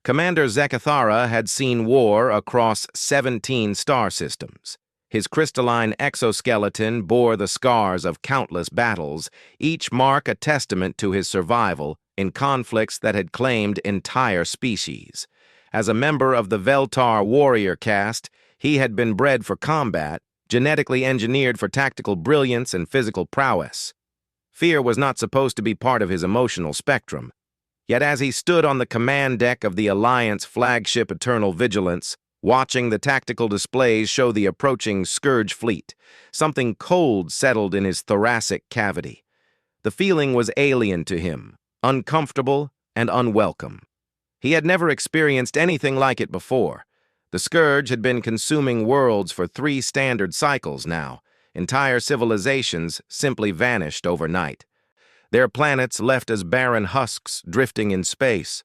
Commander Zekathara had seen war across 17 star systems. His crystalline exoskeleton bore the scars of countless battles, each mark a testament to his survival in conflicts that had claimed entire species. As a member of the Veltar warrior caste, he had been bred for combat, genetically engineered for tactical brilliance and physical prowess. Fear was not supposed to be part of his emotional spectrum. Yet as he stood on the command deck of the Alliance flagship Eternal Vigilance, watching the tactical displays show the approaching Scourge fleet, something cold settled in his thoracic cavity. The feeling was alien to him, uncomfortable and unwelcome. He had never experienced anything like it before. The Scourge had been consuming worlds for 3 standard cycles now. Entire civilizations simply vanished overnight. Their planets left as barren husks drifting in space.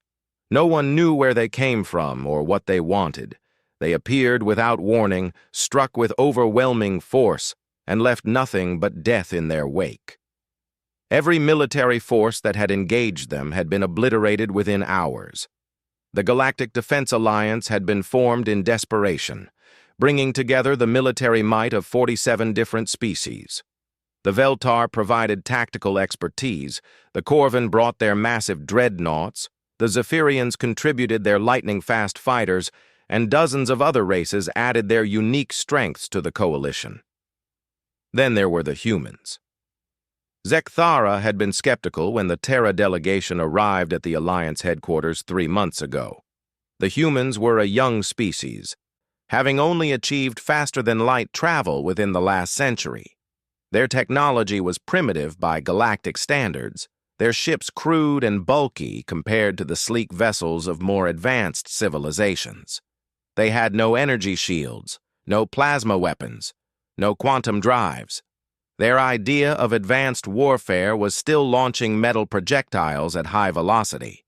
No one knew where they came from or what they wanted. They appeared without warning, struck with overwhelming force, and left nothing but death in their wake. Every military force that had engaged them had been obliterated within hours. The Galactic Defense Alliance had been formed in desperation, bringing together the military might of 47 different species. The Veltar provided tactical expertise, the Corvin brought their massive dreadnoughts, the Zephyrians contributed their lightning-fast fighters, and dozens of other races added their unique strengths to the coalition. Then there were the humans. Zekathara had been skeptical when the Terra delegation arrived at the Alliance headquarters 3 months ago. The humans were a young species, having only achieved faster-than-light travel within the last century. Their technology was primitive by galactic standards, their ships crude and bulky compared to the sleek vessels of more advanced civilizations. They had no energy shields, no plasma weapons, no quantum drives. Their idea of advanced warfare was still launching metal projectiles at high velocity.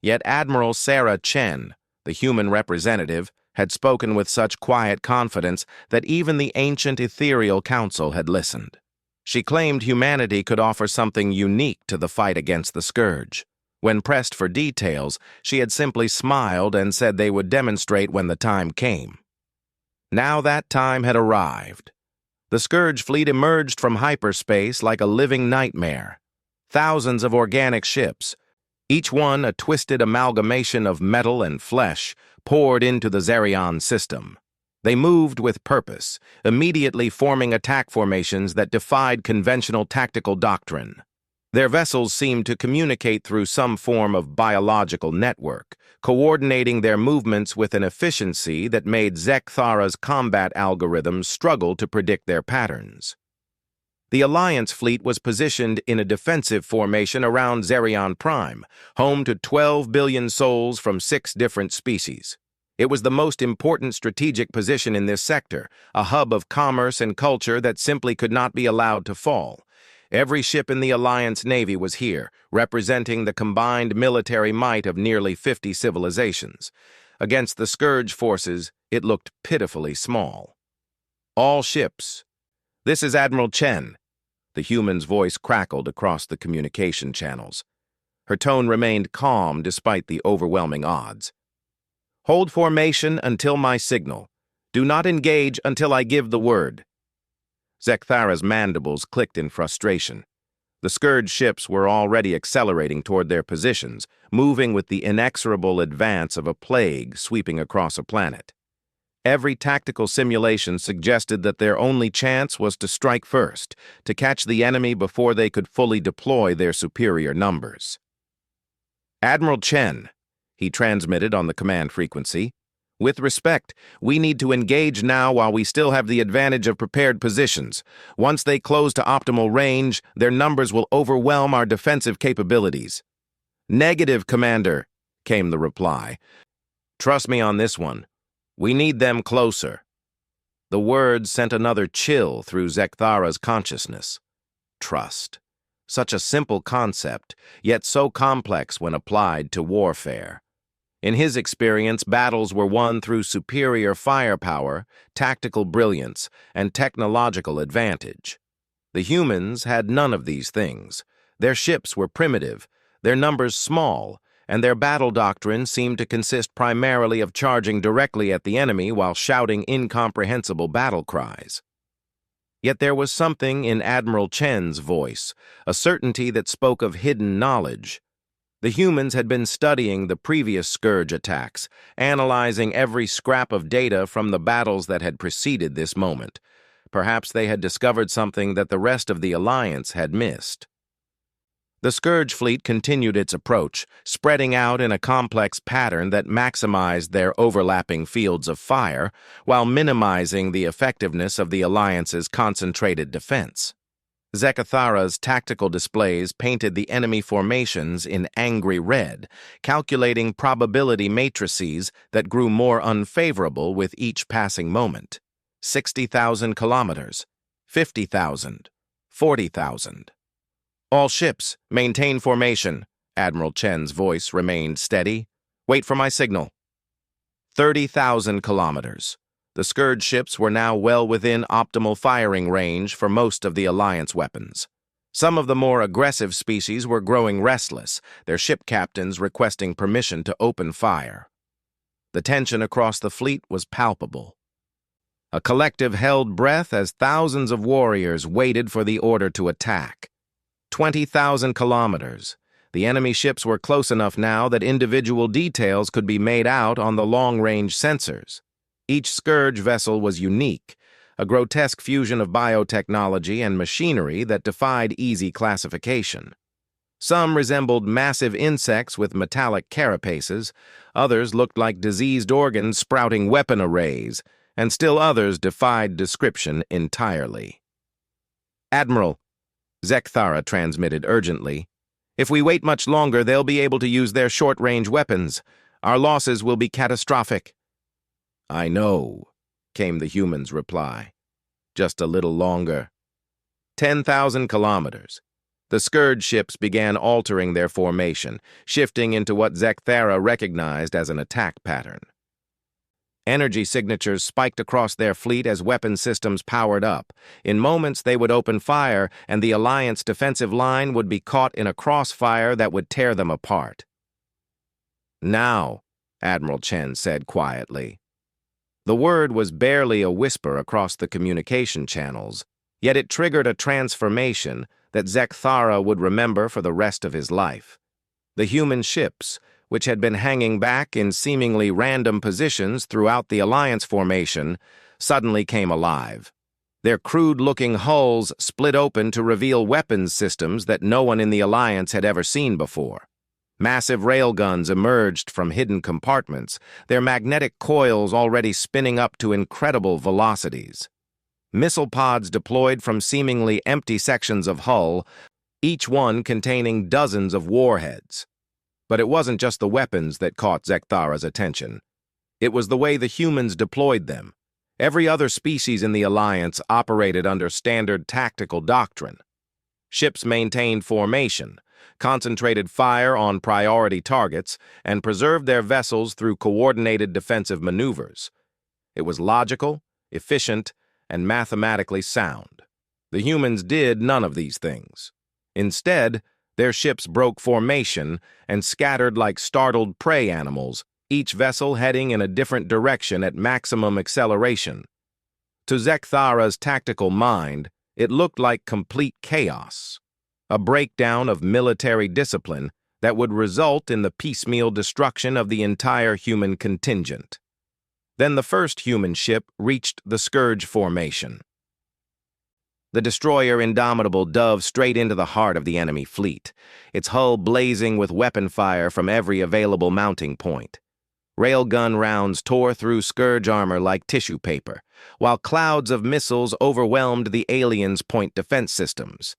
Yet Admiral Sarah Chen, the human representative, had spoken with such quiet confidence that even the ancient ethereal council had listened. She claimed humanity could offer something unique to the fight against the Scourge. When pressed for details, she had simply smiled and said they would demonstrate when the time came. Now that time had arrived. The Scourge fleet emerged from hyperspace like a living nightmare. Thousands of organic ships, each one a twisted amalgamation of metal and flesh, poured into the Zerion system. They moved with purpose, immediately forming attack formations that defied conventional tactical doctrine. Their vessels seemed to communicate through some form of biological network, coordinating their movements with an efficiency that made Zekathara's combat algorithms struggle to predict their patterns. The Alliance fleet was positioned in a defensive formation around Zerion Prime, home to 12 billion souls from 6 different species. It was the most important strategic position in this sector, a hub of commerce and culture that simply could not be allowed to fall. Every ship in the Alliance Navy was here, representing the combined military might of nearly 50 civilizations. Against the Scourge forces, it looked pitifully small. All ships. This is Admiral Chen. The human's voice crackled across the communication channels. Her tone remained calm despite the overwhelming odds. Hold formation until my signal. Do not engage until I give the word. Zekathara's mandibles clicked in frustration. The Scourge ships were already accelerating toward their positions, moving with the inexorable advance of a plague sweeping across a planet. Every tactical simulation suggested that their only chance was to strike first, to catch the enemy before they could fully deploy their superior numbers. Admiral Chen, he transmitted on the command frequency, with respect, we need to engage now while we still have the advantage of prepared positions. Once they close to optimal range, their numbers will overwhelm our defensive capabilities. Negative, Commander, came the reply. Trust me on this one. We need them closer. The words sent another chill through Zekathara's consciousness. Trust. Such a simple concept, yet so complex when applied to warfare. In his experience, battles were won through superior firepower, tactical brilliance, and technological advantage. The humans had none of these things. Their ships were primitive, their numbers small, and their battle doctrine seemed to consist primarily of charging directly at the enemy while shouting incomprehensible battle cries. Yet there was something in Admiral Chen's voice, a certainty that spoke of hidden knowledge. The humans had been studying the previous Scourge attacks, analyzing every scrap of data from the battles that had preceded this moment. Perhaps they had discovered something that the rest of the Alliance had missed. The Scourge fleet continued its approach, spreading out in a complex pattern that maximized their overlapping fields of fire while minimizing the effectiveness of the Alliance's concentrated defense. Zekathara's tactical displays painted the enemy formations in angry red, calculating probability matrices that grew more unfavorable with each passing moment. 60,000 kilometers, 50,000, 40,000. All ships, maintain formation. Admiral Chen's voice remained steady. Wait for my signal. 30,000 kilometers. The Scourge ships were now well within optimal firing range for most of the Alliance weapons. Some of the more aggressive species were growing restless, their ship captains requesting permission to open fire. The tension across the fleet was palpable. A collective held breath as thousands of warriors waited for the order to attack. 20,000 kilometers. The enemy ships were close enough now that individual details could be made out on the long-range sensors. Each Scourge vessel was unique, a grotesque fusion of biotechnology and machinery that defied easy classification. Some resembled massive insects with metallic carapaces, others looked like diseased organs sprouting weapon arrays, and still others defied description entirely. "Admiral," Zekathara transmitted urgently, "if we wait much longer, they'll be able to use their short-range weapons. Our losses will be catastrophic." "I know," came the human's reply. "Just a little longer." 10,000 kilometers. The Scourge ships began altering their formation, shifting into what Zekathara recognized as an attack pattern. Energy signatures spiked across their fleet as weapon systems powered up. In moments, they would open fire, and the Alliance defensive line would be caught in a crossfire that would tear them apart. "Now," Admiral Chen said quietly. The word was barely a whisper across the communication channels, yet it triggered a transformation that Zekathara would remember for the rest of his life. The human ships, which had been hanging back in seemingly random positions throughout the Alliance formation, suddenly came alive. Their crude-looking hulls split open to reveal weapons systems that no one in the Alliance had ever seen before. Massive railguns emerged from hidden compartments, their magnetic coils already spinning up to incredible velocities. Missile pods deployed from seemingly empty sections of hull, each one containing dozens of warheads. But it wasn't just the weapons that caught Zekathara's attention. It was the way the humans deployed them. Every other species in the Alliance operated under standard tactical doctrine. Ships maintained formation, concentrated fire on priority targets, and preserved their vessels through coordinated defensive maneuvers. It was logical, efficient, and mathematically sound. The humans did none of these things. Instead, their ships broke formation and scattered like startled prey animals, each vessel heading in a different direction at maximum acceleration. To Zekathara's tactical mind, it looked like complete chaos, a breakdown of military discipline that would result in the piecemeal destruction of the entire human contingent. Then the first human ship reached the Scourge formation. The destroyer Indomitable dove straight into the heart of the enemy fleet, its hull blazing with weapon fire from every available mounting point. Railgun rounds tore through Scourge armor like tissue paper, while clouds of missiles overwhelmed the aliens' point defense systems.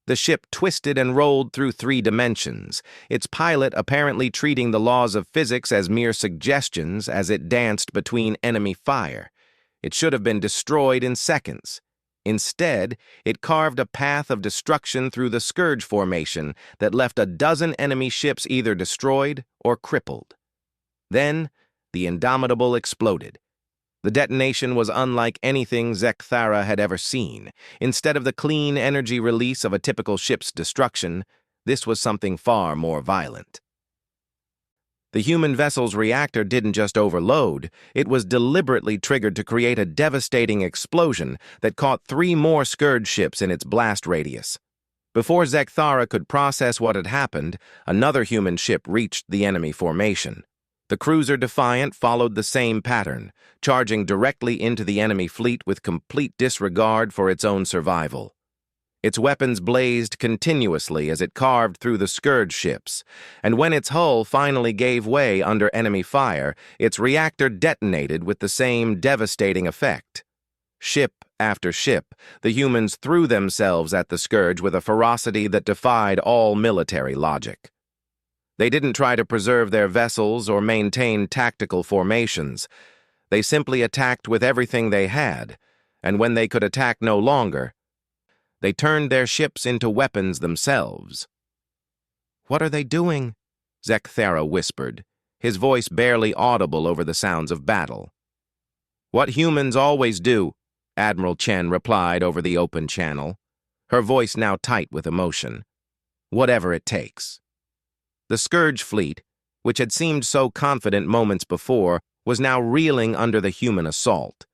The ship twisted and rolled through 3 dimensions, its pilot apparently treating the laws of physics as mere suggestions as it danced between enemy fire. It should have been destroyed in seconds. Instead, it carved a path of destruction through the Scourge formation that left a dozen enemy ships either destroyed or crippled. Then, the Indomitable exploded. The detonation was unlike anything Zekathara had ever seen. Instead of the clean energy release of a typical ship's destruction, this was something far more violent. The human vessel's reactor didn't just overload, it was deliberately triggered to create a devastating explosion that caught 3 more Scourge ships in its blast radius. Before Zekthara could process what had happened, another human ship reached the enemy formation. The cruiser Defiant followed the same pattern, charging directly into the enemy fleet with complete disregard for its own survival. Its weapons blazed continuously as it carved through the Scourge ships, and when its hull finally gave way under enemy fire, its reactor detonated with the same devastating effect. Ship after ship, the humans threw themselves at the Scourge with a ferocity that defied all military logic. They didn't try to preserve their vessels or maintain tactical formations. They simply attacked with everything they had, and when they could attack no longer, they turned their ships into weapons themselves. "What are they doing?" Zekthara whispered, his voice barely audible over the sounds of battle. "What humans always do," Admiral Chen replied over the open channel, her voice now tight with emotion. "Whatever it takes." The Scourge fleet, which had seemed so confident moments before, was now reeling under the human assault.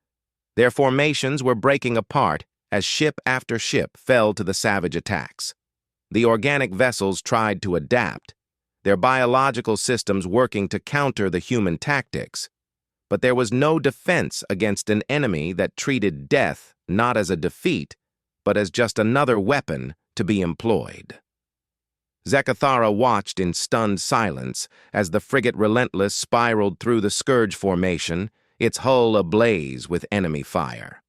Their formations were breaking apart as ship after ship fell to the savage attacks. The organic vessels tried to adapt, their biological systems working to counter the human tactics. But there was no defense against an enemy that treated death not as a defeat, but as just another weapon to be employed. Zekthara watched in stunned silence as the frigate Relentless spiraled through the Scourge formation, its hull ablaze with enemy fire.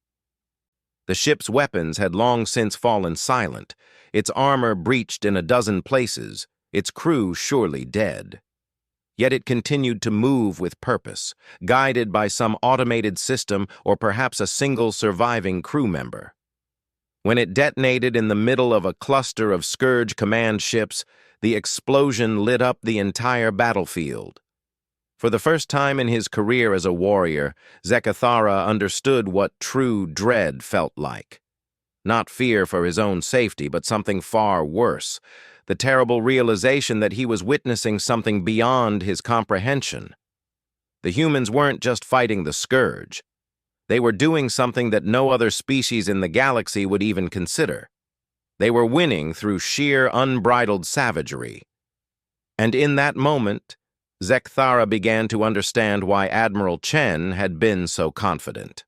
The ship's weapons had long since fallen silent, its armor breached in a dozen places, its crew surely dead. Yet it continued to move with purpose, guided by some automated system or perhaps a single surviving crew member. When it detonated in the middle of a cluster of Scourge command ships, the explosion lit up the entire battlefield. For the first time in his career as a warrior, Zekthara understood what true dread felt like. Not fear for his own safety, but something far worse, the terrible realization that he was witnessing something beyond his comprehension. The humans weren't just fighting the Scourge. They were doing something that no other species in the galaxy would even consider. They were winning through sheer unbridled savagery. And in that moment, Zekthara began to understand why Admiral Chen had been so confident.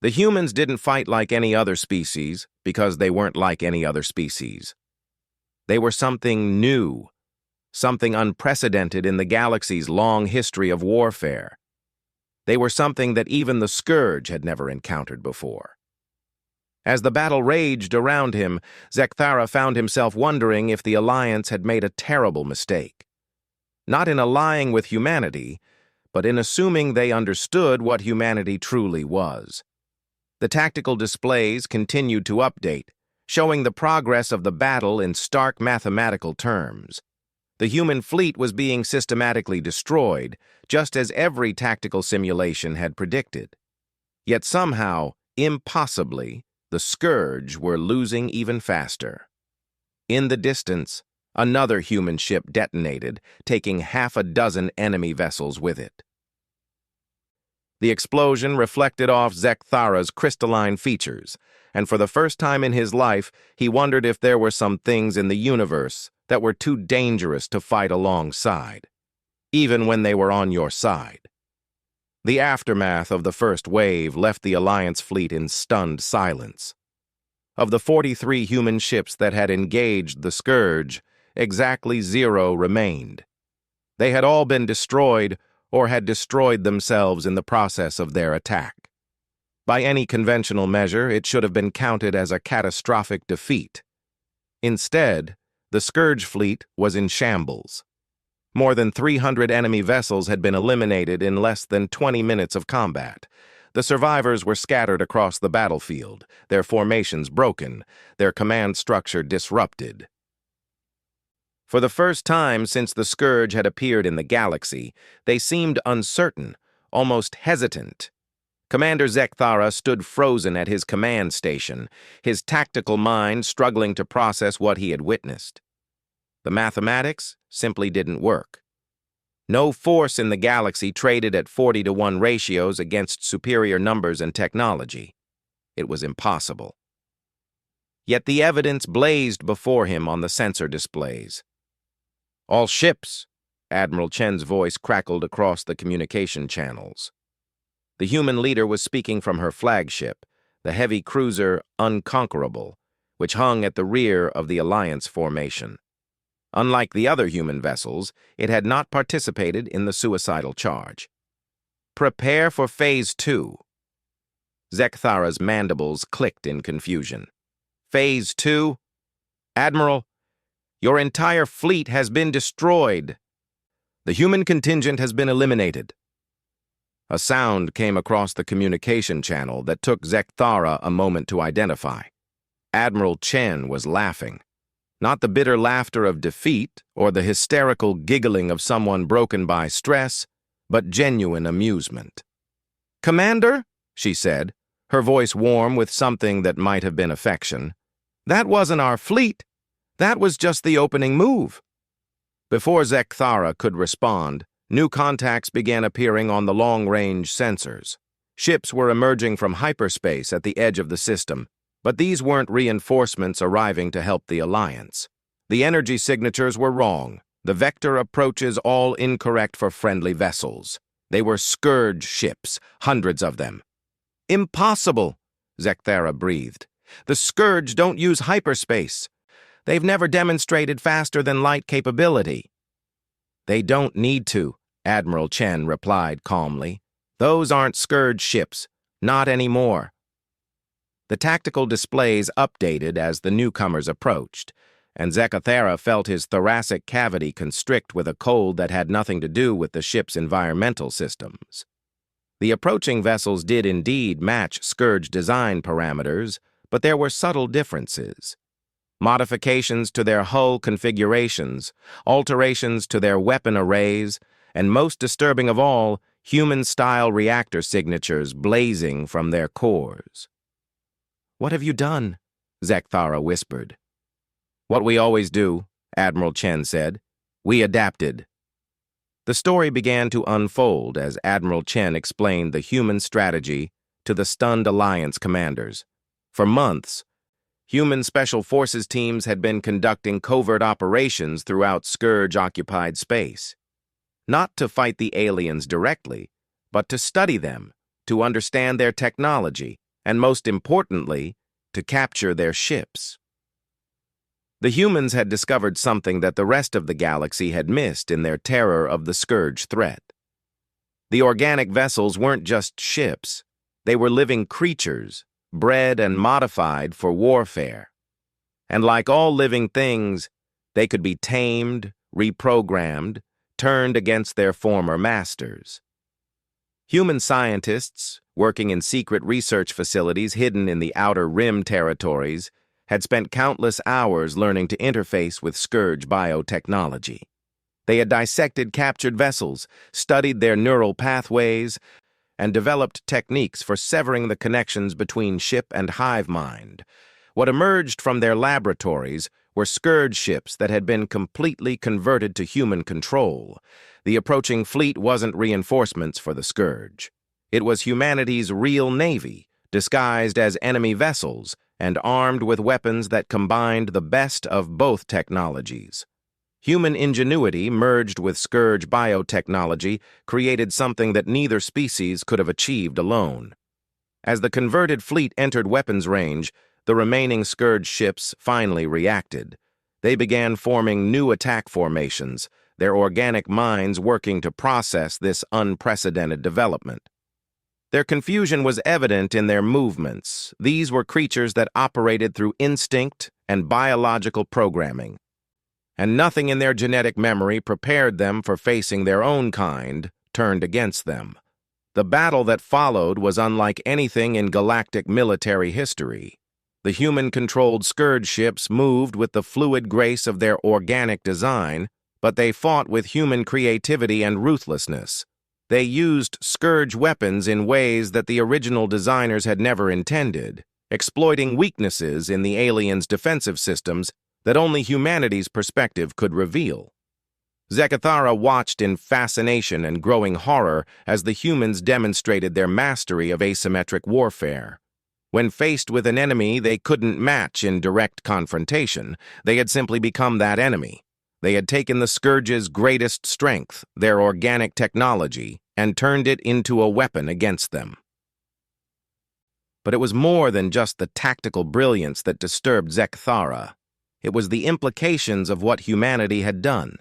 The humans didn't fight like any other species because they weren't like any other species. They were something new, something unprecedented in the galaxy's long history of warfare. They were something that even the Scourge had never encountered before. As the battle raged around him, Zekthara found himself wondering if the Alliance had made a terrible mistake. Not in allying with humanity, but in assuming they understood what humanity truly was. The tactical displays continued to update, showing the progress of the battle in stark mathematical terms. The human fleet was being systematically destroyed, just as every tactical simulation had predicted. Yet somehow, impossibly, the Scourge were losing even faster. In the distance, another human ship detonated, taking half a dozen enemy vessels with it. The explosion reflected off Zekthara's crystalline features, and for the first time in his life, he wondered if there were some things in the universe that were too dangerous to fight alongside, even when they were on your side. The aftermath of the first wave left the Alliance fleet in stunned silence. Of the 43 human ships that had engaged the Scourge, exactly 0 remained. They had all been destroyed or had destroyed themselves in the process of their attack. By any conventional measure, it should have been counted as a catastrophic defeat. Instead, the Scourge fleet was in shambles. More than 300 enemy vessels had been eliminated in less than 20 minutes of combat. The survivors were scattered across the battlefield, their formations broken, their command structure disrupted. For the first time since the Scourge had appeared in the galaxy, they seemed uncertain, almost hesitant. Commander Zekthara stood frozen at his command station, his tactical mind struggling to process what he had witnessed. The mathematics simply didn't work. No force in the galaxy traded at 40-to-1 ratios against superior numbers and technology. It was impossible. Yet the evidence blazed before him on the sensor displays. "All ships," Admiral Chen's voice crackled across the communication channels. The human leader was speaking from her flagship, the heavy cruiser Unconquerable, which hung at the rear of the Alliance formation. Unlike the other human vessels, it had not participated in the suicidal charge. "Prepare for Phase 2. Zekthara's mandibles clicked in confusion. "Phase 2? Admiral, your entire fleet has been destroyed. The human contingent has been eliminated." A sound came across the communication channel that took Zekthara a moment to identify. Admiral Chen was laughing. Not the bitter laughter of defeat or the hysterical giggling of someone broken by stress, but genuine amusement. "Commander," she said, her voice warm with something that might have been affection, "that wasn't our fleet. That was just the opening move." Before Zekthara could respond, new contacts began appearing on the long-range sensors. Ships were emerging from hyperspace at the edge of the system, but these weren't reinforcements arriving to help the Alliance. The energy signatures were wrong, the vector approaches all incorrect for friendly vessels. They were scourge ships, hundreds of them. "Impossible," Zekthara breathed. "The Scourge don't use hyperspace. They've never demonstrated faster-than-light capability." "They don't need to," Admiral Chen replied calmly. "Those aren't Scourge ships. Not anymore." The tactical displays updated as the newcomers approached, and Zekthara felt his thoracic cavity constrict with a cold that had nothing to do with the ship's environmental systems. The approaching vessels did indeed match Scourge design parameters, but there were subtle differences. Modifications to their hull configurations, alterations to their weapon arrays, and most disturbing of all, human-style reactor signatures blazing from their cores. "What have you done?" Zekthara whispered. "What we always do," Admiral Chen said. "We adapted." The story began to unfold as Admiral Chen explained the human strategy to the stunned Alliance commanders. For months, human Special Forces teams had been conducting covert operations throughout Scourge-occupied space. Not to fight the aliens directly, but to study them, to understand their technology, and most importantly, to capture their ships. The humans had discovered something that the rest of the galaxy had missed in their terror of the Scourge threat. The organic vessels weren't just ships, they were living creatures, bred and modified for warfare. And like all living things, they could be tamed, reprogrammed, turned against their former masters. Human scientists, working in secret research facilities hidden in the Outer Rim territories, had spent countless hours learning to interface with Scourge biotechnology. They had dissected captured vessels, studied their neural pathways, and developed techniques for severing the connections between ship and hive mind. What emerged from their laboratories were Scourge ships that had been completely converted to human control. The approaching fleet wasn't reinforcements for the Scourge. It was humanity's real navy, disguised as enemy vessels and armed with weapons that combined the best of both technologies. Human ingenuity merged with Scourge biotechnology created something that neither species could have achieved alone. As the converted fleet entered weapons range, the remaining Scourge ships finally reacted. They began forming new attack formations, their organic minds working to process this unprecedented development. Their confusion was evident in their movements. These were creatures that operated through instinct and biological programming, and nothing in their genetic memory prepared them for facing their own kind turned against them. The battle that followed was unlike anything in galactic military history. The human-controlled Scourge ships moved with the fluid grace of their organic design, but they fought with human creativity and ruthlessness. They used Scourge weapons in ways that the original designers had never intended, exploiting weaknesses in the aliens' defensive systems that only humanity's perspective could reveal. Zechariah watched in fascination and growing horror as the humans demonstrated their mastery of asymmetric warfare. When faced with an enemy they couldn't match in direct confrontation, they had simply become that enemy. They had taken the Scourge's greatest strength, their organic technology, and turned it into a weapon against them. But it was more than just the tactical brilliance that disturbed Zechariah. It was the implications of what humanity had done.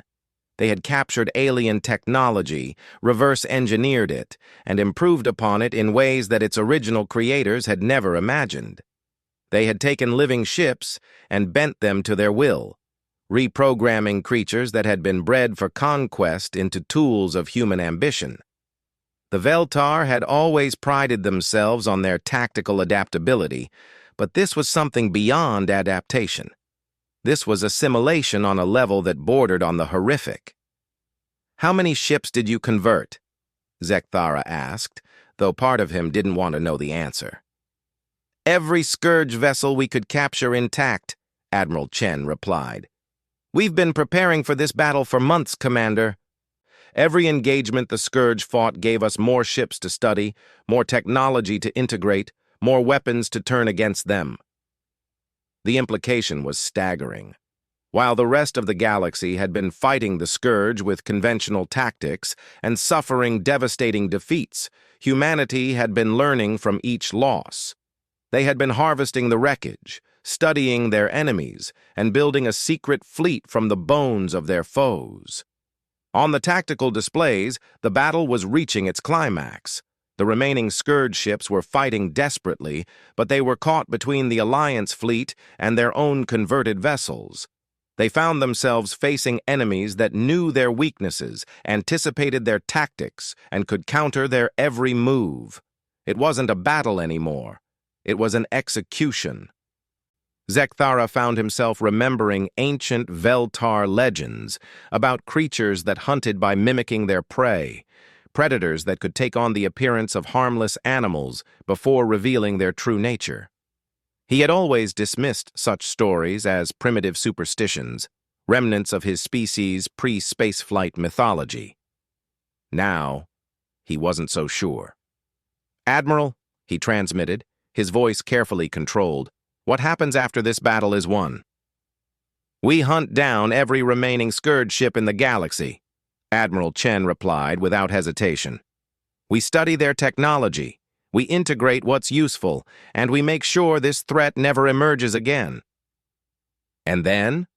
They had captured alien technology, reverse-engineered it, and improved upon it in ways that its original creators had never imagined. They had taken living ships and bent them to their will, reprogramming creatures that had been bred for conquest into tools of human ambition. The Veltar had always prided themselves on their tactical adaptability, but this was something beyond adaptation. This was assimilation on a level that bordered on the horrific. "How many ships did you convert?" Zechariah asked, though part of him didn't want to know the answer. "Every Scourge vessel we could capture intact," Admiral Chen replied. "We've been preparing for this battle for months, Commander. Every engagement the Scourge fought gave us more ships to study, more technology to integrate, more weapons to turn against them." The implication was staggering. While the rest of the galaxy had been fighting the Scourge with conventional tactics and suffering devastating defeats, humanity had been learning from each loss. They had been harvesting the wreckage, studying their enemies, and building a secret fleet from the bones of their foes. On the tactical displays, the battle was reaching its climax. The remaining Scourge ships were fighting desperately, but they were caught between the Alliance fleet and their own converted vessels. They found themselves facing enemies that knew their weaknesses, anticipated their tactics, and could counter their every move. It wasn't a battle anymore. It was an execution. Zechariah found himself remembering ancient Veltar legends about creatures that hunted by mimicking their prey, predators that could take on the appearance of harmless animals before revealing their true nature. He had always dismissed such stories as primitive superstitions, remnants of his species' pre-spaceflight mythology. Now, he wasn't so sure. "Admiral," he transmitted, his voice carefully controlled, "what happens after this battle is won?" "We hunt down every remaining Scourge ship in the galaxy," Admiral Chen replied without hesitation. "We study their technology, we integrate what's useful, and we make sure this threat never emerges again." "And then?"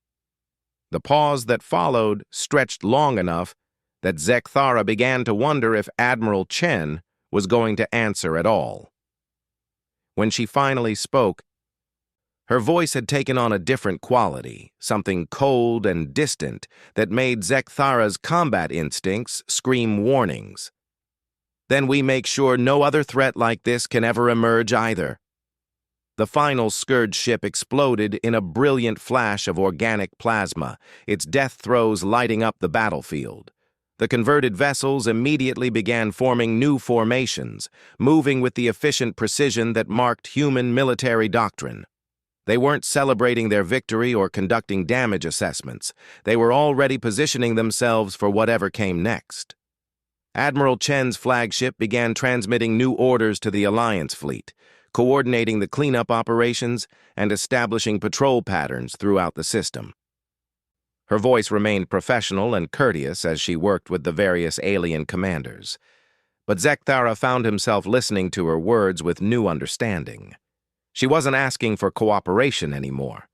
The pause that followed stretched long enough that Zechariah began to wonder if Admiral Chen was going to answer at all. When she finally spoke, her voice had taken on a different quality, something cold and distant that made Zechariah's combat instincts scream warnings. "Then we make sure no other threat like this can ever emerge either." The final Scourge ship exploded in a brilliant flash of organic plasma, its death throes lighting up the battlefield. The converted vessels immediately began forming new formations, moving with the efficient precision that marked human military doctrine. They weren't celebrating their victory or conducting damage assessments. They were already positioning themselves for whatever came next. Admiral Chen's flagship began transmitting new orders to the Alliance fleet, coordinating the cleanup operations and establishing patrol patterns throughout the system. Her voice remained professional and courteous as she worked with the various alien commanders. But Zechariah found himself listening to her words with new understanding. She wasn't asking for cooperation anymore.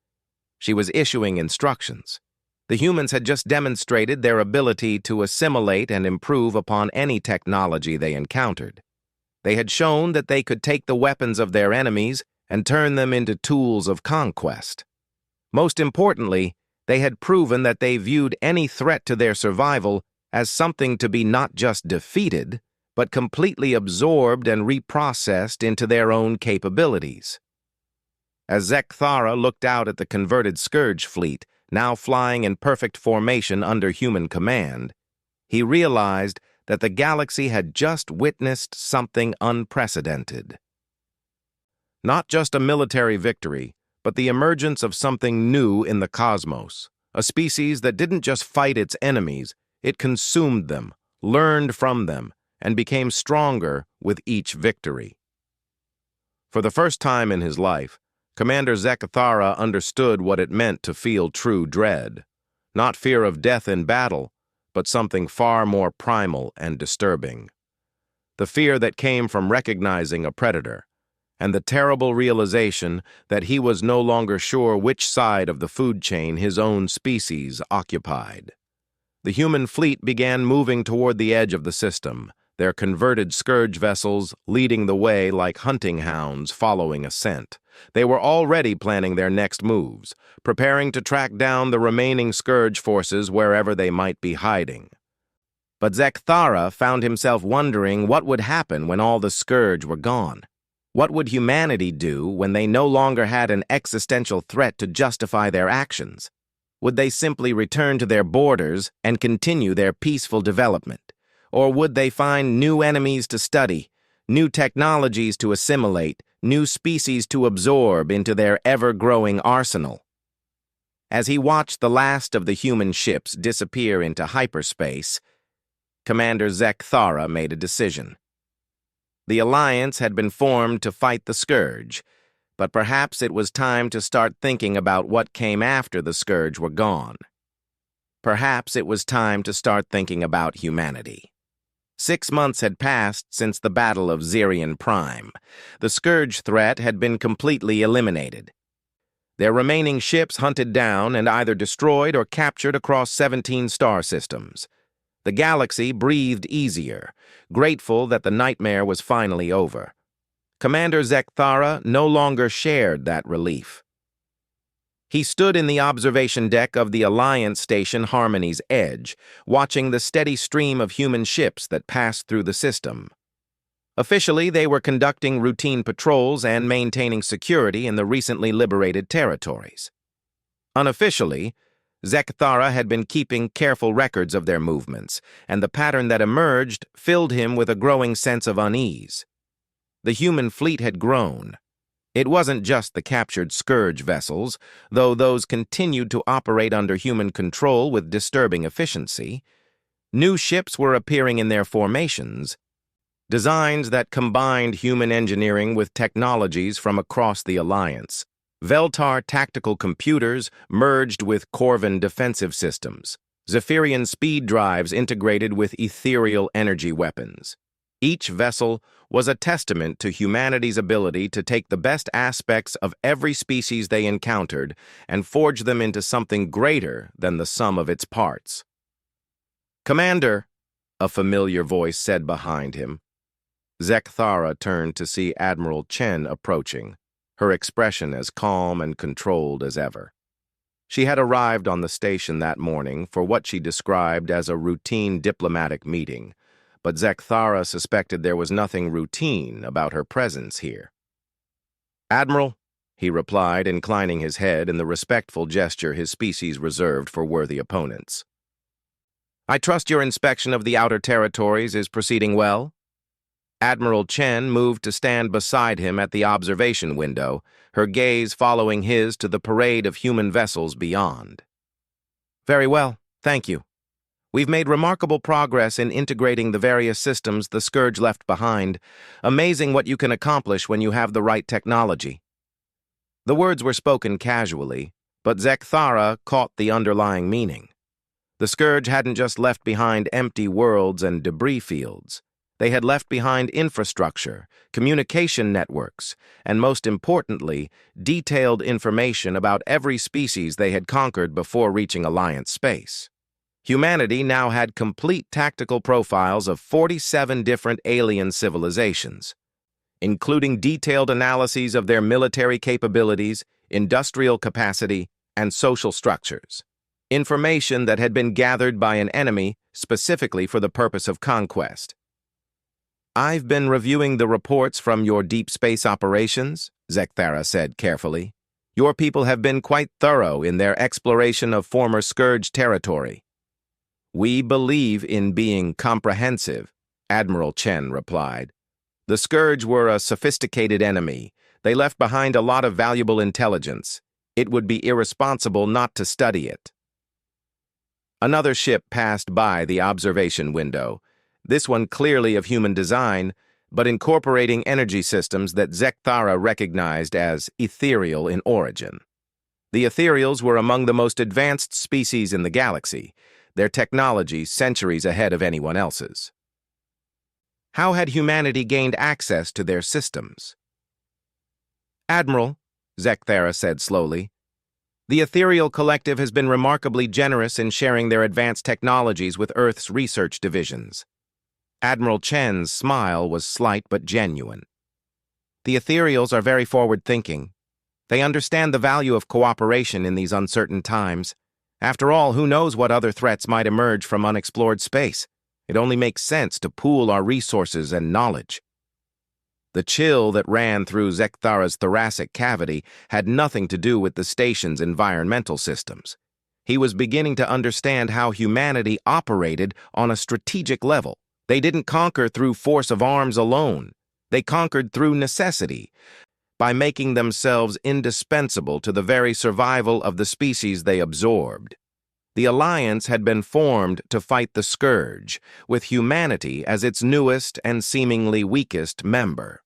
She was issuing instructions. The humans had just demonstrated their ability to assimilate and improve upon any technology they encountered. They had shown that they could take the weapons of their enemies and turn them into tools of conquest. Most importantly, they had proven that they viewed any threat to their survival as something to be not just defeated, but completely absorbed and reprocessed into their own capabilities. As Zechariah looked out at the converted Scourge fleet, now flying in perfect formation under human command, he realized that the galaxy had just witnessed something unprecedented. Not just a military victory, but the emergence of something new in the cosmos, a species that didn't just fight its enemies, It consumed them, learned from them, and became stronger with each victory. For the first time in his life, Commander Zekathara understood what it meant to feel true dread. Not fear of death in battle, but something far more primal and disturbing. The fear that came from recognizing a predator, and the terrible realization that he was no longer sure which side of the food chain his own species occupied. The human fleet began moving toward the edge of the system, their converted scourge vessels leading the way like hunting hounds following a scent. They were already planning their next moves, preparing to track down the remaining scourge forces wherever they might be hiding. But Zekathara found himself wondering what would happen when all the scourge were gone. What would humanity do when they no longer had an existential threat to justify their actions? Would they simply return to their borders and continue their peaceful development? Or would they find new enemies to study, new technologies to assimilate, new species to absorb into their ever-growing arsenal? As he watched the last of the human ships disappear into hyperspace, Commander Zekathara made a decision. The Alliance had been formed to fight the Scourge, but perhaps it was time to start thinking about what came after the Scourge were gone. Perhaps it was time to start thinking about humanity. 6 months had passed since the Battle of Zirion Prime. The Scourge threat had been completely eliminated. Their remaining ships hunted down and either destroyed or captured across 17 star systems. The galaxy breathed easier, grateful that the nightmare was finally over. Commander Zekathara no longer shared that relief. He stood in the observation deck of the Alliance station Harmony's Edge, watching the steady stream of human ships that passed through the system. Officially, they were conducting routine patrols and maintaining security in the recently liberated territories. Unofficially, Zekathara had been keeping careful records of their movements, and the pattern that emerged filled him with a growing sense of unease. The human fleet had grown. It wasn't just the captured scourge vessels, though those continued to operate under human control with disturbing efficiency. New ships were appearing in their formations, designs that combined human engineering with technologies from across the Alliance. Veltar tactical computers merged with Corvin defensive systems. Zephyrian speed drives integrated with ethereal energy weapons. Each vessel was a testament to humanity's ability to take the best aspects of every species they encountered and forge them into something greater than the sum of its parts. "Commander," a familiar voice said behind him. Zekathara turned to see Admiral Chen approaching, her expression as calm and controlled as ever. She had arrived on the station that morning for what she described as a routine diplomatic meeting, but Zekathara suspected there was nothing routine about her presence here. "Admiral," he replied, inclining his head in the respectful gesture his species reserved for worthy opponents. "I trust your inspection of the outer territories is proceeding well?" Admiral Chen moved to stand beside him at the observation window, her gaze following his to the parade of human vessels beyond. "Very well, thank you. We've made remarkable progress in integrating the various systems the Scourge left behind. Amazing what you can accomplish when you have the right technology." The words were spoken casually, but Zekathara caught the underlying meaning. The Scourge hadn't just left behind empty worlds and debris fields. They had left behind infrastructure, communication networks, and most importantly, detailed information about every species they had conquered before reaching Alliance space. Humanity now had complete tactical profiles of 47 different alien civilizations, including detailed analyses of their military capabilities, industrial capacity, and social structures. Information that had been gathered by an enemy specifically for the purpose of conquest. "I've been reviewing the reports from your deep space operations," Zekathara said carefully. "Your people have been quite thorough in their exploration of former Scourge territory." "We believe in being comprehensive," Admiral Chen replied. "The Scourge were a sophisticated enemy. They left behind a lot of valuable intelligence. It would be irresponsible not to study it." Another ship passed by the observation window, this one clearly of human design, but incorporating energy systems that Zekthara recognized as ethereal in origin. The ethereals were among the most advanced species in the galaxy, their technology centuries ahead of anyone else's. How had humanity gained access to their systems? "Admiral," Zekthara said slowly, "the ethereal collective has been remarkably generous in sharing their advanced technologies with Earth's research divisions." Admiral Chen's smile was slight but genuine. "The ethereals are very forward-thinking. They understand the value of cooperation in these uncertain times. After all, who knows what other threats might emerge from unexplored space? It only makes sense to pool our resources and knowledge." The chill that ran through Zekthara's thoracic cavity had nothing to do with the station's environmental systems. He was beginning to understand how humanity operated on a strategic level. They didn't conquer through force of arms alone. They conquered through necessity, by making themselves indispensable to the very survival of the species they absorbed. The Alliance had been formed to fight the Scourge, with humanity as its newest and seemingly weakest member.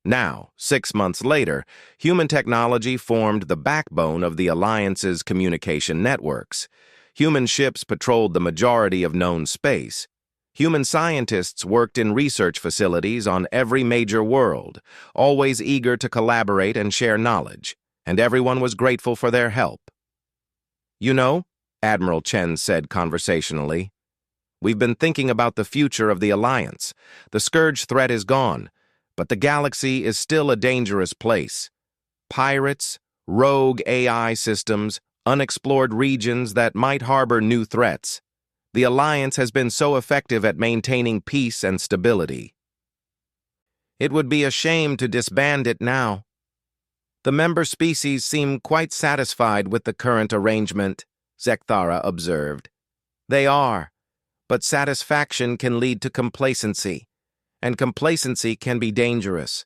Now, 6 months later, human technology formed the backbone of the Alliance's communication networks. Human ships patrolled the majority of known space. Human scientists worked in research facilities on every major world, always eager to collaborate and share knowledge, and everyone was grateful for their help. "You know," Admiral Chen said conversationally, "we've been thinking about the future of the Alliance. The Scourge threat is gone, but the galaxy is still a dangerous place. Pirates, rogue AI systems, unexplored regions that might harbor new threats. The Alliance has been so effective at maintaining peace and stability. It would be a shame to disband it now. The member species seem quite satisfied with the current arrangement," Zekthara observed. "They are, but satisfaction can lead to complacency, and complacency can be dangerous.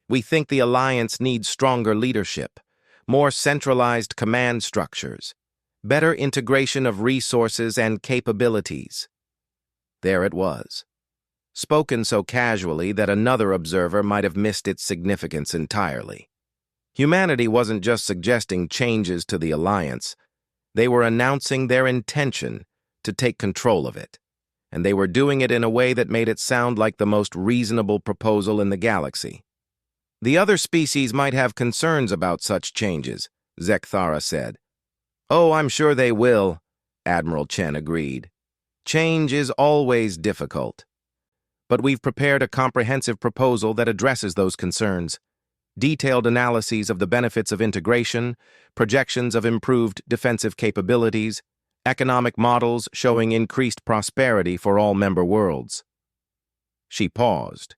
We think the Alliance needs stronger leadership, more centralized command structures, better integration of resources and capabilities." There it was, spoken so casually that another observer might have missed its significance entirely. Humanity wasn't just suggesting changes to the Alliance. They were announcing their intention to take control of it, and they were doing it in a way that made it sound like the most reasonable proposal in the galaxy. "The other species might have concerns about such changes," Zekthara said. "Oh, I'm sure they will," Admiral Chen agreed. "Change is always difficult. But we've prepared a comprehensive proposal that addresses those concerns. Detailed analyses of the benefits of integration, projections of improved defensive capabilities, economic models showing increased prosperity for all member worlds." She paused,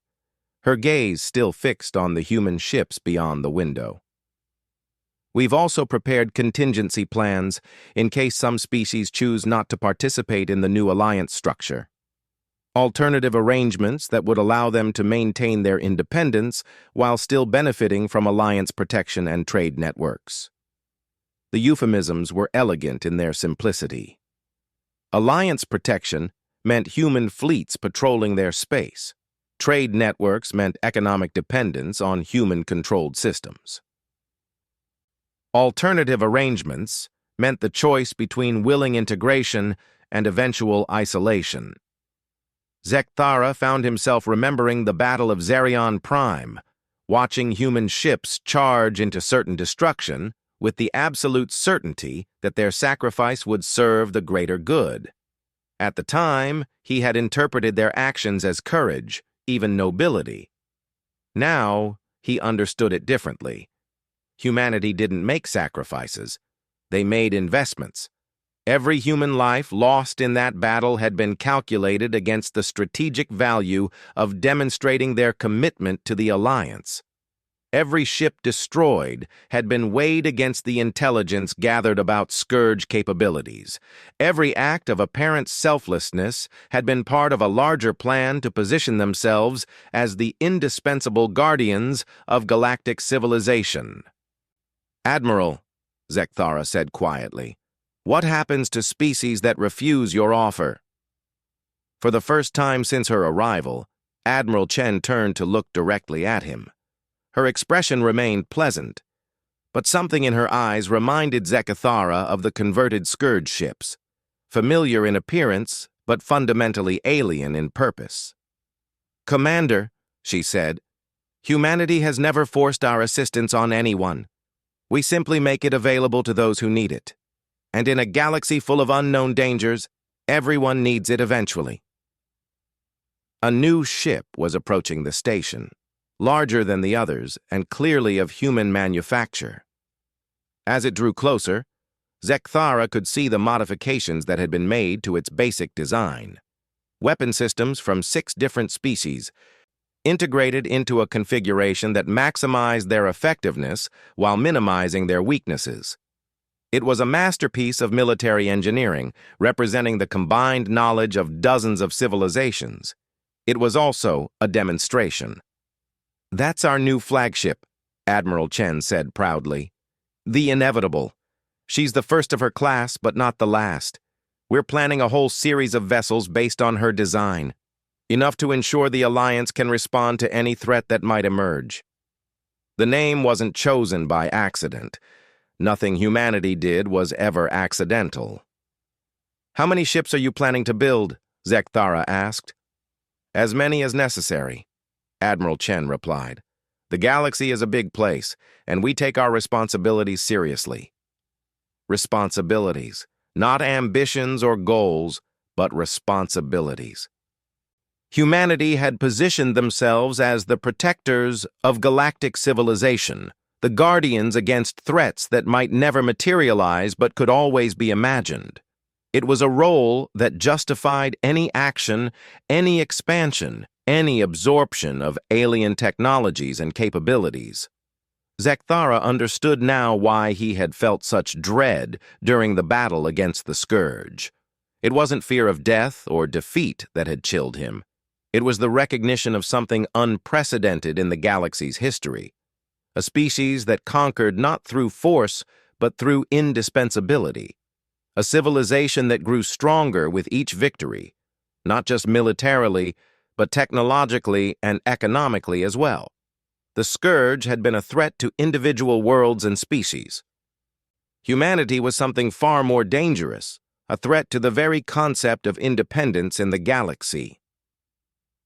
her gaze still fixed on the human ships beyond the window. "We've also prepared contingency plans in case some species choose not to participate in the new Alliance structure. Alternative arrangements that would allow them to maintain their independence while still benefiting from Alliance protection and trade networks." The euphemisms were elegant in their simplicity. Alliance protection meant human fleets patrolling their space. Trade networks meant economic dependence on human-controlled systems. Alternative arrangements meant the choice between willing integration and eventual isolation. Zekthara found himself remembering the Battle of Zerion Prime, watching human ships charge into certain destruction with the absolute certainty that their sacrifice would serve the greater good. At the time, he had interpreted their actions as courage, even nobility. Now, he understood it differently. Humanity didn't make sacrifices. They made investments. Every human life lost in that battle had been calculated against the strategic value of demonstrating their commitment to the Alliance. Every ship destroyed had been weighed against the intelligence gathered about Scourge capabilities. Every act of apparent selflessness had been part of a larger plan to position themselves as the indispensable guardians of galactic civilization. "Admiral," Zekthara said quietly, What happens to species that refuse your offer? For the first time since her arrival, Admiral Chen turned to look directly at him. Her expression remained pleasant, but something in her eyes reminded Zechithara of the converted Scourge ships, familiar in appearance but fundamentally alien in purpose. "Commander," she said, "humanity has never forced our assistance on anyone. We simply make it available to those who need it. And in a galaxy full of unknown dangers, everyone needs it eventually." A new ship was approaching the station, larger than the others and clearly of human manufacture. As it drew closer, Zechithara could see the modifications that had been made to its basic design. Weapon systems from 6 different species, integrated into a configuration that maximized their effectiveness while minimizing their weaknesses. It was a masterpiece of military engineering, representing the combined knowledge of dozens of civilizations. It was also a demonstration. "That's our new flagship," Admiral Chen said proudly. "The inevitable. She's the first of her class, but not the last. We're planning a whole series of vessels based on her design, enough to ensure the Alliance can respond to any threat that might emerge." The name wasn't chosen by accident. Nothing humanity did was ever accidental. "How many ships are you planning to build?" Zechithara asked. "As many as necessary," Admiral Chen replied. "The galaxy is a big place, and we take our responsibilities seriously." Responsibilities. Not ambitions or goals, but responsibilities. Humanity had positioned themselves as the protectors of galactic civilization, the guardians against threats that might never materialize but could always be imagined. It was a role that justified any action, any expansion, any absorption of alien technologies and capabilities. Zechithara understood now why he had felt such dread during the battle against the Scourge. It wasn't fear of death or defeat that had chilled him. It was the recognition of something unprecedented in the galaxy's history, a species that conquered not through force but through indispensability, a civilization that grew stronger with each victory, not just militarily, but technologically and economically as well. The Scourge had been a threat to individual worlds and species. Humanity was something far more dangerous, a threat to the very concept of independence in the galaxy.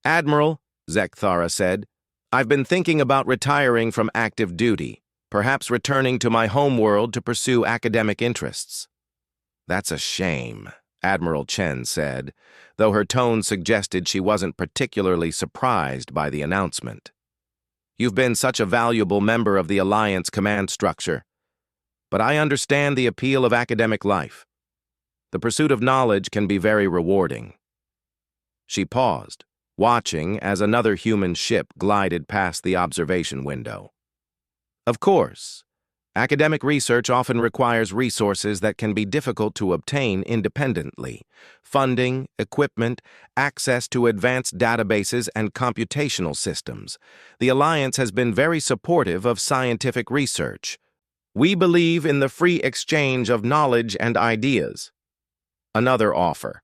"Admiral," Zechithara said, "I've been thinking about retiring from active duty, perhaps returning to my homeworld to pursue academic interests." "That's a shame," Admiral Chen said, though her tone suggested she wasn't particularly surprised by the announcement. "You've been such a valuable member of the Alliance command structure, but I understand the appeal of academic life. The pursuit of knowledge can be very rewarding." She paused, watching as another human ship glided past the observation window. "Of course, academic research often requires resources that can be difficult to obtain independently: funding, equipment, access to advanced databases and computational systems. The Alliance has been very supportive of scientific research. We believe in the free exchange of knowledge and ideas." Another offer.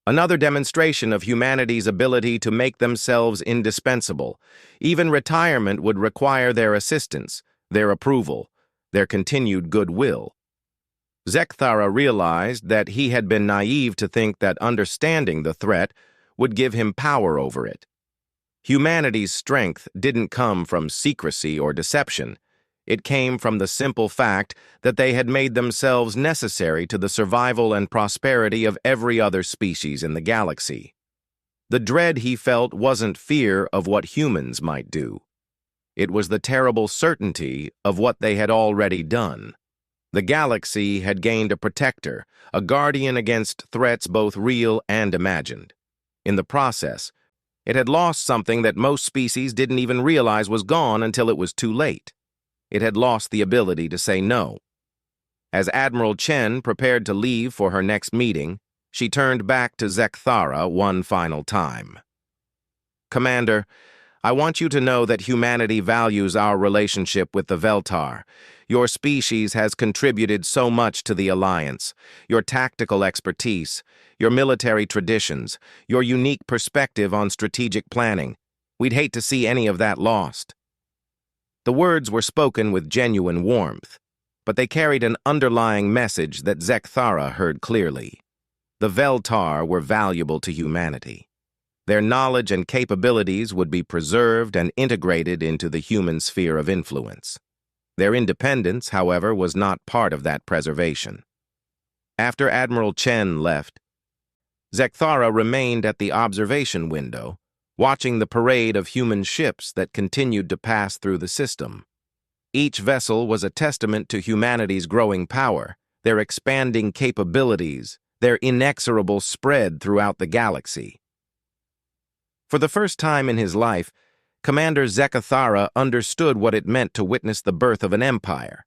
Another demonstration of humanity's ability to make themselves indispensable. Even retirement would require their assistance, their approval, their continued goodwill. Zechithara realized that he had been naive to think that understanding the threat would give him power over it. Humanity's strength didn't come from secrecy or deception. It came from the simple fact that they had made themselves necessary to the survival and prosperity of every other species in the galaxy. The dread he felt wasn't fear of what humans might do. It was the terrible certainty of what they had already done. The galaxy had gained a protector, a guardian against threats both real and imagined. In the process, it had lost something that most species didn't even realize was gone until it was too late. It had lost the ability to say no. As Admiral Chen prepared to leave for her next meeting, she turned back to Zechithara one final time. "Commander, I want you to know that humanity values our relationship with the Veltar. Your species has contributed so much to the Alliance. Your tactical expertise, your military traditions, your unique perspective on strategic planning. We'd hate to see any of that lost. The words were spoken with genuine warmth, but they carried an underlying message that Zekthara heard clearly. The Veltar were valuable to humanity. Their knowledge and capabilities would be preserved and integrated into the human sphere of influence. Their independence, however, was not part of that preservation. After Admiral Chen left, Zekthara remained at the observation window, watching the parade of human ships that continued to pass through the system. Each vessel was a testament to humanity's growing power, their expanding capabilities, their inexorable spread throughout the galaxy. For the first time in his life, Commander Zekthara understood what it meant to witness the birth of an empire.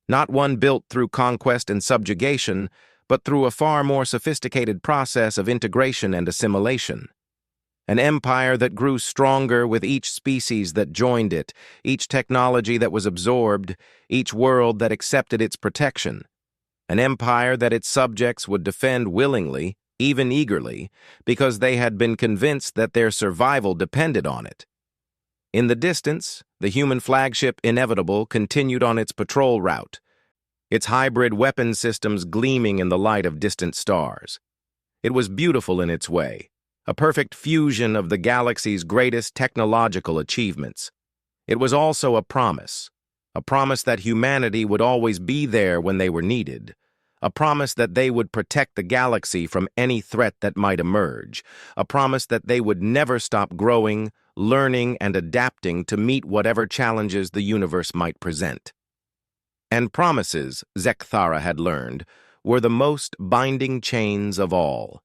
Not one built through conquest and subjugation, but through a far more sophisticated process of integration and assimilation. An empire that grew stronger with each species that joined it, each technology that was absorbed, each world that accepted its protection. An empire that its subjects would defend willingly, even eagerly, because they had been convinced that their survival depended on it. In the distance, the human flagship Inevitable continued on its patrol route, its hybrid weapon systems gleaming in the light of distant stars. It was beautiful in its way, a perfect fusion of the galaxy's greatest technological achievements. It was also a promise that humanity would always be there when they were needed, a promise that they would protect the galaxy from any threat that might emerge, a promise that they would never stop growing, learning, and adapting to meet whatever challenges the universe might present. And promises, Zekthara had learned, were the most binding chains of all.